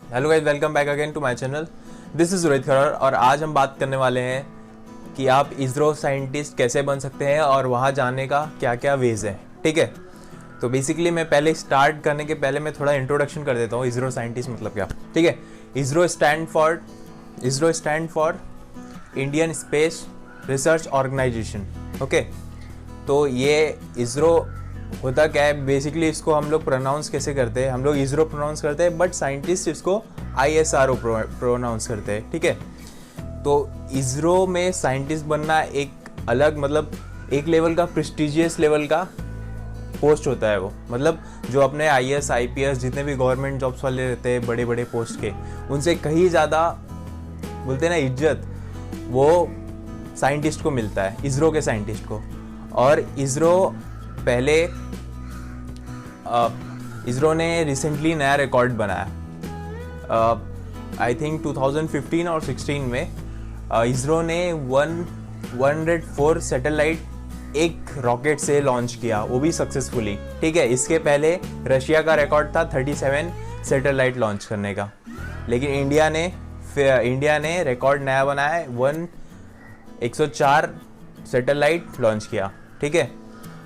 Hello guys, welcome back again to my channel. This is Rohit Kharar और आज हम बात करने वाले हैं कि आप इसरो साइंटिस्ट कैसे बन सकते हैं और वहाँ जाने का क्या क्या वेज है। ठीक है, तो बेसिकली मैं पहले स्टार्ट करने के पहले मैं थोड़ा इंट्रोडक्शन कर देता हूँ। इसरो साइंटिस्ट मतलब क्या। ठीक है, ISRO stand for Indian space research organisation. Okay, तो ये इसरो होता क्या है बेसिकली, इसको हम लोग प्रोनाउंस कैसे करते हैं, हम लोग इसरो प्रोनाउंस करते हैं बट साइंटिस्ट इसको ISRO प्रोनाउंस करते हैं। ठीक है, तो इसरो में साइंटिस्ट बनना एक अलग मतलब एक लेवल का प्रेस्टिजियस लेवल का पोस्ट होता है। वो मतलब जो अपने IAS IPS जितने भी गवर्नमेंट जॉब्स वाले रहते हैं बड़े बड़े पोस्ट के, उनसे कहीं ज़्यादा बोलते हैं ना इज्जत, वो साइंटिस्ट को मिलता है, इसरो के साइंटिस्ट को। और इसरो ने रिसेंटली नया रिकॉर्ड बनाया। आई थिंक 2015 और 16 में इसरो ने 104 सैटेलाइट एक रॉकेट से लॉन्च किया, वो भी सक्सेसफुली। ठीक है, इसके पहले रशिया का रिकॉर्ड था 37 सैटेलाइट लॉन्च करने का, लेकिन इंडिया ने रिकॉर्ड नया बनाया, 104 सैटेलाइट लॉन्च किया। ठीक है,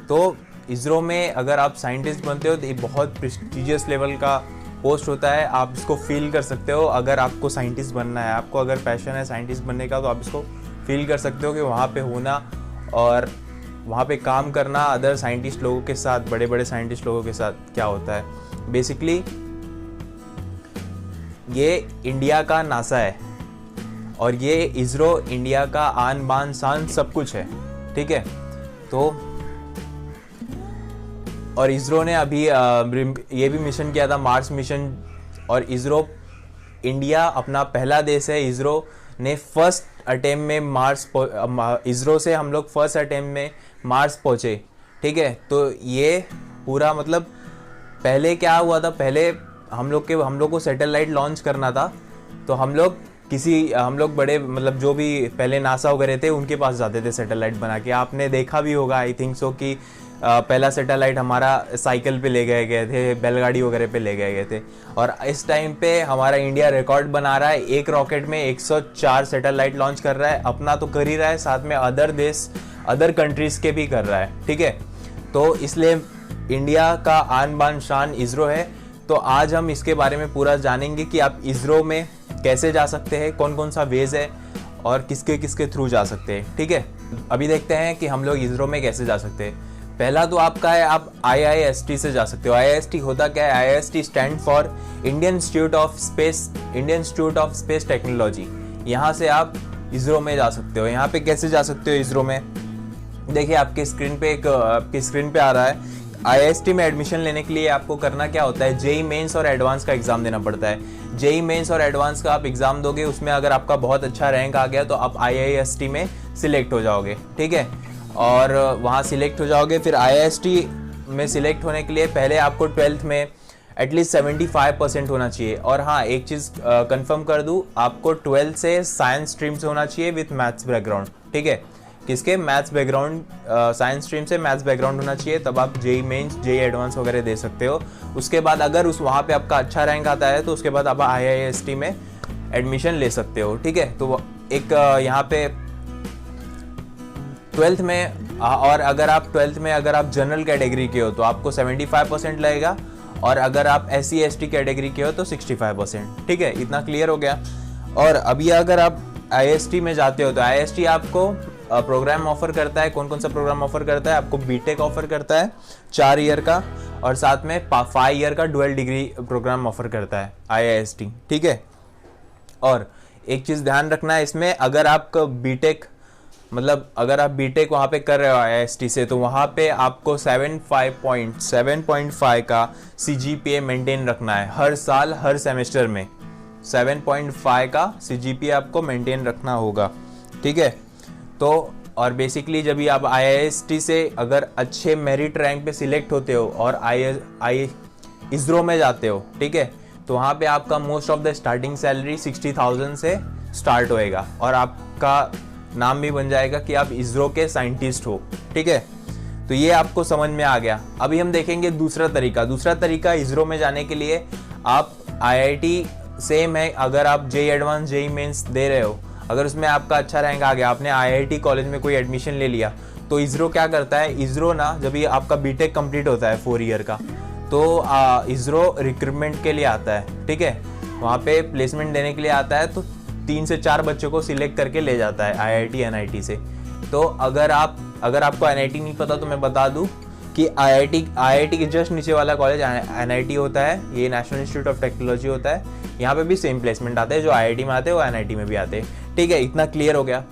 तो इसरो में अगर आप साइंटिस्ट बनते हो तो ये बहुत प्रेस्टिजियस लेवल का पोस्ट होता है। आप इसको फील कर सकते हो अगर आपको साइंटिस्ट बनना है, आपको अगर पैशन है साइंटिस्ट बनने का, तो आप इसको फील कर सकते हो कि वहाँ पे होना और वहाँ पे काम करना अदर साइंटिस्ट लोगों के साथ, बड़े बड़े साइंटिस्ट लोगों के साथ क्या होता है। बेसिकली ये इंडिया का नासा है और ये इसरो इंडिया का आन बान शान सब कुछ है। ठीक है, तो और इसरो ने अभी ये भी मिशन किया था, मार्स मिशन। और इसरो इंडिया अपना पहला देश है। इसरो ने फर्स्ट अटेम्प्ट में इसरो से हम लोग फर्स्ट अटेम्प्ट में मार्स पहुँचे। ठीक है, तो ये पूरा मतलब पहले क्या हुआ था, पहले हम लोग को सैटेलाइट लॉन्च करना था, तो हम लोग बड़े मतलब जो भी पहले नासा वगैरह थे उनके पास जाते थे सैटेलाइट बना के। आपने देखा भी होगा आई थिंक सो कि पहला सैटेलाइट हमारा साइकिल पे ले गए थे, बैलगाड़ी वगैरह पे ले गए थे। और इस टाइम पे हमारा इंडिया रिकॉर्ड बना रहा है, एक रॉकेट में 104 सैटेलाइट लॉन्च कर रहा है। अपना तो कर ही रहा है, साथ में अदर कंट्रीज के भी कर रहा है। ठीक है, तो इसलिए इंडिया का आन बान शान इसरो है। तो आज हम इसके बारे में पूरा जानेंगे कि आप इसरो में कैसे जा सकते हैं, कौन कौन सा वेज है और किसके किसके थ्रू जा सकते हैं। ठीक है, अभी देखते हैं कि हम लोग इसरो में कैसे जा सकते हैं। पहला तो आपका है, आप IIST से जा सकते हो। IIST होता क्या है? IIST stand for Indian institute of space technology. यहाँ से आप इसरो में जा सकते हो। यहाँ पे कैसे जा सकते हो इसरो में? देखिए आपके स्क्रीन पे आ रहा है। IIST में एडमिशन लेने के लिए आपको करना क्या होता है, JEE मेंस और एडवांस का एग्जाम देना पड़ता है। JEE मेंस और एडवांस का आप एग्जाम दोगे, उसमें अगर आपका बहुत अच्छा रैंक आ गया तो आप IIST में सिलेक्ट हो जाओगे। ठीक है, और वहाँ सिलेक्ट हो जाओगे। फिर IIST में सिलेक्ट होने के लिए पहले आपको 12th में एटलीस्ट 75% होना चाहिए। और हाँ, एक चीज़ कंफर्म कर दूँ, आपको 12th से साइंस स्ट्रीम से होना चाहिए विथ मैथ्स बैकग्राउंड। ठीक है, किसके? मैथ्स बैकग्राउंड, साइंस स्ट्रीम से मैथ्स बैकग्राउंड होना चाहिए, तब आप JEE मेंस JEE एडवांस वगैरह दे सकते हो। उसके बाद अगर वहाँ पे आपका अच्छा रैंक आता है तो उसके बाद आप IIST में एडमिशन ले सकते हो। ठीक है, तो एक यहाँ पे 12th में और अगर आप 12th में अगर आप जनरल कैटेगरी के हो तो आपको 75% लगेगा, और अगर आप SC ST कैटेगरी के हो तो 65%। ठीक है, इतना क्लियर हो गया। और अभी अगर आप IIST में जाते हो तो IIST आपको प्रोग्राम ऑफर करता है। कौन कौन सा प्रोग्राम ऑफर करता है? आपको BTech ऑफर करता है 4 ईयर का, और साथ में 5 ईयर का डुअल डिग्री प्रोग्राम ऑफर करता है IIST। ठीक है, और एक चीज़ ध्यान रखना है इसमें, अगर आप BTech वहाँ पे कर रहे हो IIST से, तो वहाँ पे आपको 7.5 का CGPA मेंटेन रखना है हर साल, हर सेमेस्टर में 7.5 का CGPA आपको मेंटेन रखना होगा। ठीक है, तो और बेसिकली जब भी आप IIST से अगर अच्छे मेरिट रैंक पे सिलेक्ट होते हो और इसरो में जाते हो, ठीक है, तो वहाँ पे आपका most of the starting salary 60,000 से स्टार्ट होएगा और आपका नाम भी बन जाएगा कि आप इसरो के साइंटिस्ट हो। ठीक है, तो ये आपको समझ में आ गया। अभी हम देखेंगे दूसरा तरीका इसरो में जाने के लिए। आप IIT सेम है, अगर आप जेई एडवांस जेई मेंस दे रहे हो, अगर उसमें आपका अच्छा रैंक आ गया, आपने आईआईटी कॉलेज में कोई एडमिशन ले लिया, तो इसरो क्या करता है, इसरो ना जब ये आपका बीटेक कंप्लीट होता है 4 ईयर का, तो इसरो रिक्रूटमेंट के लिए आता है, ठीक है, वहाँ पे प्लेसमेंट देने के लिए आता है, तो 3 से 4 बच्चों को सिलेक्ट करके ले जाता है आईआईटी एनआईटी से। तो अगर आपको एनआईटी नहीं पता तो मैं बता दूं कि आईआईटी के जस्ट नीचे वाला कॉलेज एनआईटी होता है, ये नेशनल इंस्टीट्यूट ऑफ टेक्नोलॉजी होता है, यहाँ पे भी सेम प्लेसमेंट आते हैं, जो आईआईटी में आते हैं वो एनआईटी में भी आते हैं, ठीक है, इतना क्लियर हो गया।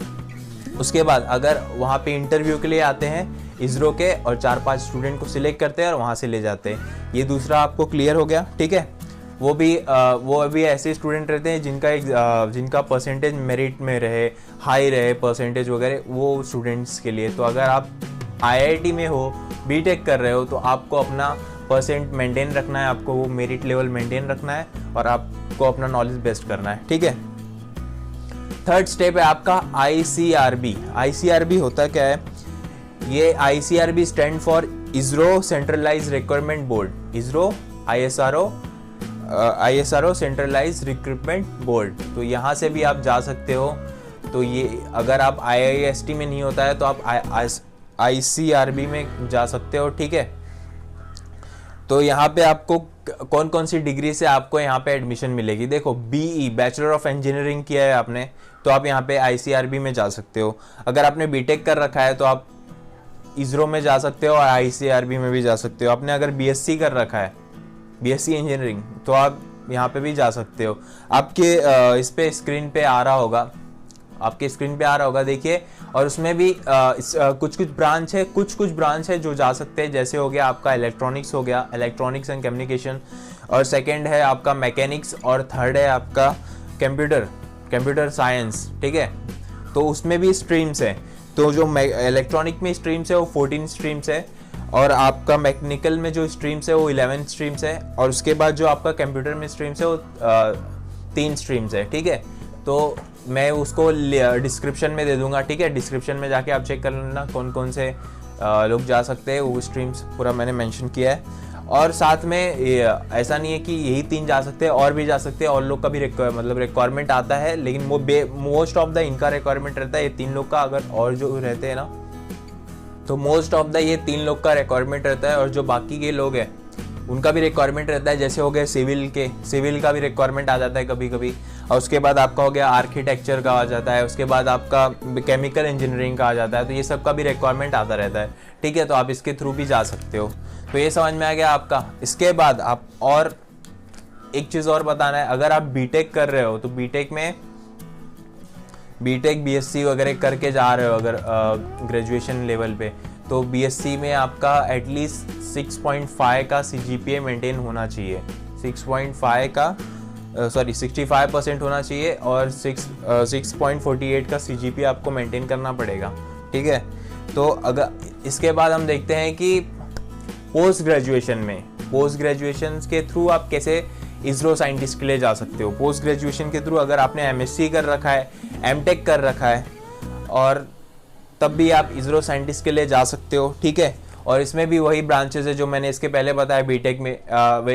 उसके बाद अगर वहाँ पे इंटरव्यू के लिए आते हैं इसरो के, और 4-5 स्टूडेंट को सिलेक्ट करते हैं और वहाँ से ले जाते हैं, ये दूसरा आपको क्लियर हो गया, ठीक है। वो भी ऐसे स्टूडेंट रहते हैं जिनका परसेंटेज मेरिट में रहे, हाई रहे परसेंटेज वगैरह, वो स्टूडेंट्स के लिए। तो अगर आप आईआईटी में हो, बीटेक कर रहे हो, तो आपको अपना परसेंट मेंटेन रखना है, आपको वो मेरिट लेवल मेंटेन रखना है, और आपको अपना नॉलेज बेस्ट करना है, ठीक है। थर्ड स्टेप है आपका आईसीआरबी। आईसीआरबी होता क्या है, ये ICRB stand for ISRO centralise requirement board, ISRO ISRO centralise recruitment board. तो यहाँ से भी आप जा सकते हो। तो ये अगर आप आईआईएसटी में नहीं होता है तो आप आईसीआरबी में जा सकते हो, ठीक है। तो यहाँ पे आपको कौन कौन सी डिग्री से आपको यहाँ पे एडमिशन मिलेगी, देखो बीई बैचलर ऑफ इंजीनियरिंग किया है आपने, तो आप यहाँ पे आईसीआरबी में जा सकते हो। अगर आपने बीटेक कर रखा है तो आप इसरो में जा सकते हो और आईसीआरबी में भी जा सकते हो। आपने अगर बीएससी कर रखा है, बीएससी इंजीनियरिंग, तो आप यहाँ पे भी जा सकते हो। आपके इस पे स्क्रीन पे आ रहा होगा, आपके स्क्रीन पे आ रहा होगा, देखिए। और उसमें भी कुछ ब्रांच है जो जा सकते हैं, जैसे हो गया आपका इलेक्ट्रॉनिक्स, हो गया इलेक्ट्रॉनिक्स एंड कम्युनिकेशन, और सेकंड है आपका मैकेनिक्स, और थर्ड है आपका कंप्यूटर साइंस, ठीक है। तो उसमें भी स्ट्रीम्स है। तो जो इलेक्ट्रॉनिक में स्ट्रीम्स है वो 14 स्ट्रीम्स है, और आपका मैकेनिकल में जो स्ट्रीम्स है वो 11 स्ट्रीम्स है, और उसके बाद जो आपका कंप्यूटर में स्ट्रीम्स है वो 3 स्ट्रीम्स है, ठीक है। तो मैं उसको डिस्क्रिप्शन में दे दूंगा, ठीक है। डिस्क्रिप्शन में जाके आप चेक कर लेना कौन कौन से लोग जा सकते हैं, वो स्ट्रीम्स पूरा मैंने मेंशन किया है। और साथ में ऐसा नहीं है कि यही 3 जा सकते हैं, और भी जा सकते हैं, और लोग का भी रिक्वायरमेंट आता है, लेकिन मोस्ट ऑफ द इनका रिक्वायरमेंट रहता है ये 3 लोग का। अगर और जो रहते हैं ना, तो मोस्ट ऑफ द ये 3 लोग का रिक्वायरमेंट रहता है, और जो बाकी के लोग हैं उनका भी रिक्वायरमेंट रहता है। जैसे हो गए सिविल का भी रिक्वायरमेंट आ जाता है कभी कभी, और उसके बाद आपका हो गया आर्किटेक्चर का आ जाता है, उसके बाद आपका केमिकल इंजीनियरिंग का आ जाता है। तो ये सब का भी रिक्वायरमेंट आता रहता है, ठीक है। तो आप इसके थ्रू भी जा सकते हो। तो ये समझ में आ गया आपका। इसके बाद आप और एक चीज़ और बताना है, अगर आप बीटेक कर रहे हो तो बीटेक बीएससी वगैरह करके जा रहे हो अगर ग्रेजुएशन लेवल पे, तो बीएससी में आपका एटलीस्ट 6.5 का सीजीपीए मेंटेन होना चाहिए। 65% होना चाहिए, और 6.48 का सीजीपीए आपको मेंटेन करना पड़ेगा, ठीक है। तो अगर इसके बाद हम देखते हैं कि पोस्ट ग्रेजुएशन के थ्रू आप कैसे इसरो साइंटिस्ट के लिए जा सकते हो। पोस्ट ग्रेजुएशन के थ्रू अगर आपने एमएससी कर रखा है, एमटेक कर रखा है, और तब भी आप इसरो साइंटिस्ट के लिए जा सकते हो, ठीक है। और इसमें भी वही ब्रांचेस है जो मैंने इसके पहले बताया बीटेक में,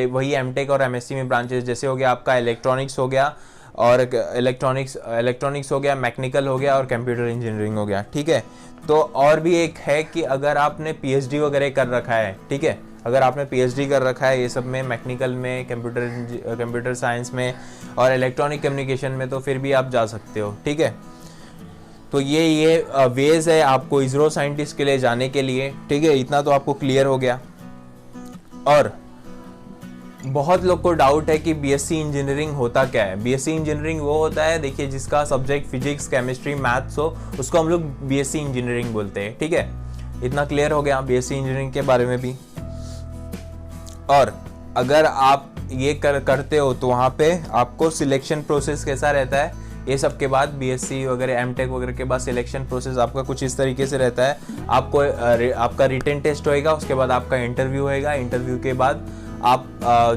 वही एमटेक और एमएससी में ब्रांचेस, जैसे हो गया आपका इलेक्ट्रॉनिक्स हो गया, और इलेक्ट्रॉनिक्स हो गया, मैकेनिकल हो गया, और कंप्यूटर इंजीनियरिंग हो गया, ठीक है। तो और भी एक है कि अगर आपने पीएचडी वगैरह कर रखा है, ठीक है, अगर आपने पीएचडी कर रखा है ये सब में, मैकेनिकल में, कंप्यूटर साइंस में, और इलेक्ट्रॉनिक कम्युनिकेशन में, तो फिर भी आप जा सकते हो, ठीक है। तो ये वेज है आपको इसरो साइंटिस्ट के लिए जाने के लिए, ठीक है। इतना तो आपको क्लियर हो गया। और बहुत लोग को डाउट है कि बीएससी इंजीनियरिंग होता क्या है। बीएससी इंजीनियरिंग वो होता है, देखिए, जिसका सब्जेक्ट फिजिक्स, केमिस्ट्री, मैथ्स हो, उसको हम लोग बीएससी इंजीनियरिंग बोलते हैं, ठीक है। इतना क्लियर हो गया बीएससी इंजीनियरिंग के बारे में भी। और अगर आप ये करते हो तो वहाँ पे आपको सिलेक्शन प्रोसेस कैसा रहता है, ये सब के बाद बीएससी वगैरह, एमटेक वगैरह के बाद सिलेक्शन प्रोसेस आपका कुछ इस तरीके से रहता है। आपका रिटन टेस्ट होएगा, उसके बाद आपका इंटरव्यू होएगा, इंटरव्यू के बाद आप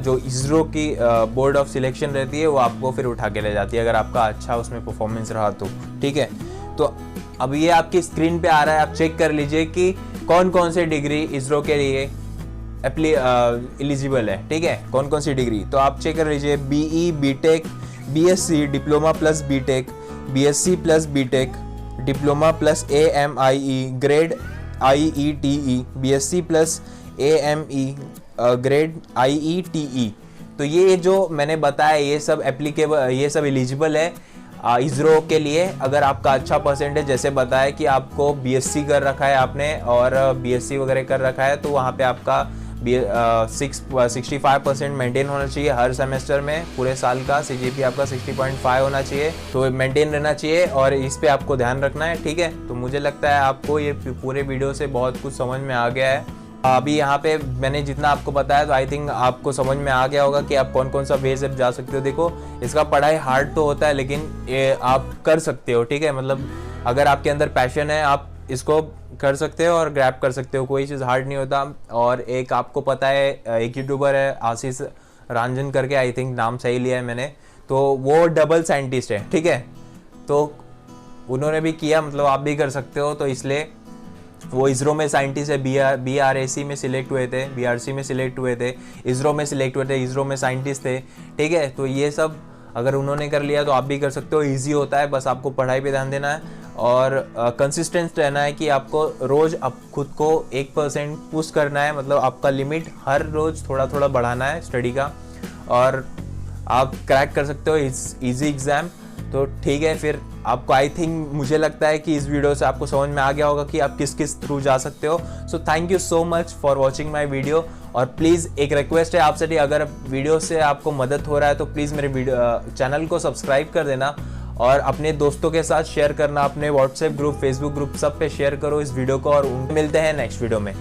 जो इसरो की बोर्ड ऑफ सिलेक्शन रहती है वो आपको फिर उठा के ले जाती है, अगर आपका अच्छा उसमें परफॉर्मेंस रहा तो, ठीक है। तो अब ये आपकी स्क्रीन पे आ रहा है, आप चेक कर लीजिए कि कौन कौन से डिग्री इसरो के लिए एलिजिबल है, ठीक है। कौन कौन सी डिग्री, तो आप चेक कर लीजिए, BE BTech, BSc diploma plus BTech, BSc प्लस BTech, diploma plus AMIE grade IETE, BSc plus AME grade IETE। तो ये जो मैंने बताया ये सब एप्लीकेबल, ये सब एलिजिबल है इसरो के लिए। अगर आपका अच्छा परसेंटेज, जैसे बताया कि आपको BSc कर रखा है आपने और BSc वगैरह कर रखा है, तो वहाँ पे आपका 65% मेंटेन होना चाहिए हर सेमेस्टर में। पूरे साल का CGPA आपका 60.5 होना चाहिए, तो मेंटेन रहना चाहिए और इस पे आपको ध्यान रखना है, ठीक है। तो मुझे लगता है आपको ये पूरे वीडियो से बहुत कुछ समझ में आ गया है। अभी यहाँ पे मैंने जितना आपको बताया, तो आई थिंक आपको समझ में आ गया होगा कि आप कौन कौन सा वे से जा सकते हो। देखो, इसका पढ़ाई हार्ड तो होता है, लेकिन ये आप कर सकते हो, ठीक है। मतलब अगर आपके अंदर पैशन है, आप इसको कर सकते हो और ग्रैब कर सकते हो, कोई चीज़ हार्ड नहीं होता। और एक आपको पता है, एक यूट्यूबर है आशीष रंजन करके, आई थिंक नाम सही लिया है मैंने, तो वो डबल साइंटिस्ट है, ठीक है। तो उन्होंने भी किया, मतलब आप भी कर सकते हो। तो इसलिए वो इसरो में साइंटिस्ट है, BRAC में सिलेक्ट हुए थे, BRC में सिलेक्ट हुए थे, इसरो में सिलेक्ट हुए थे, इसरो में साइंटिस्ट थे, ठीक है। तो ये सब अगर उन्होंने कर लिया तो आप भी कर सकते हो। ईजी होता है, बस आपको पढ़ाई पे ध्यान देना है और कंसिस्टेंट रहना है कि आपको रोज़ आप खुद को 1% पुश करना है। मतलब आपका लिमिट हर रोज़ थोड़ा थोड़ा बढ़ाना है स्टडी का, और आप क्रैक कर सकते हो इस ईजी एग्ज़ाम। तो ठीक है, फिर आपको आई थिंक मुझे लगता है कि इस वीडियो से आपको समझ में आ गया होगा कि आप किस किस थ्रू जा सकते हो। So thank you so much for watching my video. और प्लीज़ एक रिक्वेस्ट है आपसे, अगर वीडियो से आपको मदद हो रहा है तो प्लीज़ मेरे वीडियो चैनल को सब्सक्राइब कर देना और अपने दोस्तों के साथ शेयर करना, अपने व्हाट्सएप ग्रुप, फेसबुक ग्रुप सब पे शेयर करो इस वीडियो को। और मिलते हैं नेक्स्ट वीडियो में।